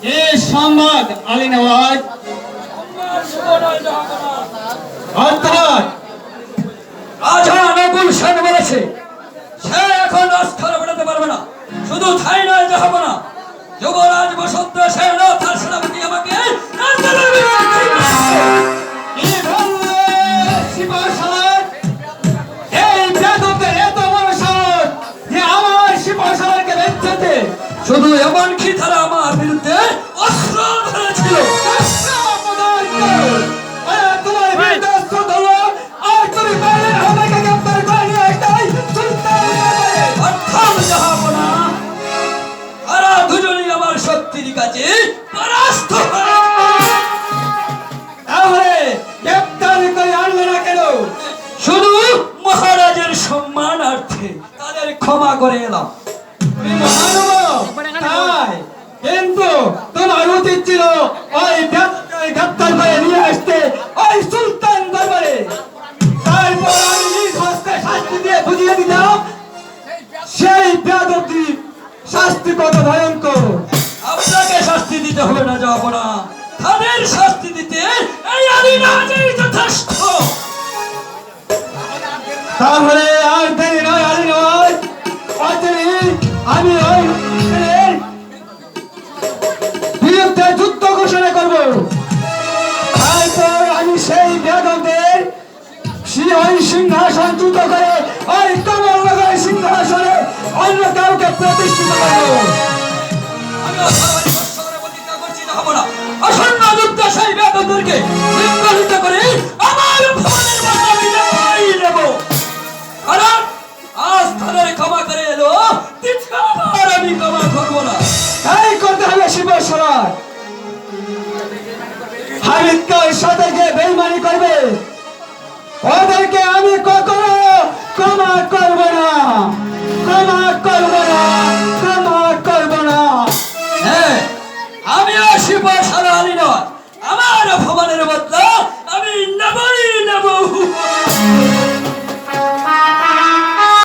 এই সংবাদ আলী নওয়াজ অর্থাৎ রাজা নকুল সেন বলেছে সে এখন রাজখানা বেড়াতে পারবে না, শুধু তাই নয় যাবো না, যুবরাজ বসন্ত সেন তার সেনাপতি আমাকে কি বললে সিপাহসালার? এই বেদকের এত বড় সাহস যে আমার সিপাহসালারকে বেচতে শুধু এমনকি তারা আমার বিরুদ্ধে অস্ত্র ধরেছিল। তোমার বিরুদ্ধে অস্ত্র ধরলো আর তুমি বাইরের আমাকে গ্রেফতার করে নিয়ে এটাই সুলতান অর্থাৎ যাবো না, তারা দুজনই আমার শক্তির কাছে পরাস্ত হয়েছে। তাহলে গ্রেফতার করে আনলে না কেন? শুধু মহারাজের সম্মানার্থে তাদের ক্ষমা করে এলাম। তুমি মহানুভব, তাই কিন্তু তোমার উচিত ছিল ওই গ্রেফতার করে নিয়ে আসতে ওই সুলতান দরবারে। তারপর আমি নিজ হস্তে শাস্তি দিয়ে বুঝিয়ে দিলাম সেই বেয়াদবি শাস্তি কত ভয়ঙ্কর। আপনাকে শাস্তি দিতে হবে না, যাবো না, তাদের শাস্তি দিতে এই আলীরাজই যথেষ্ট। তাহলে আর দেরি নয় আলী নয়, আমি ওই ছেলের বিরুদ্ধে যুদ্ধ ঘোষণা করব। তারপর আমি সেই বেদকদের ওই সিংহাসন যুদ্ধ করে ওই কমলনগর সিংহাসনে অন্য কাউকে প্রতিষ্ঠিত করব। আমি অসামাজিক অস্ত্রে প্রতিজ্ঞা করছি, যাবো না, আসন্ন যুদ্ধে সেই বেদদেরকে নির্বাচিত করে আমার ভবনের মধ্যে আমি নেব। কারণ আজ তাদের ক্ষমা করে এলো, দ্বিতীয়বার আমি ক্ষমা করবো না। তাই করতে হবে শিবসরার। হামিদকে ওই সাথে গিয়ে বেইমানি করবে, ওদেরকে আমি কখনো ক্ষমা করব না, ক্ষমা করব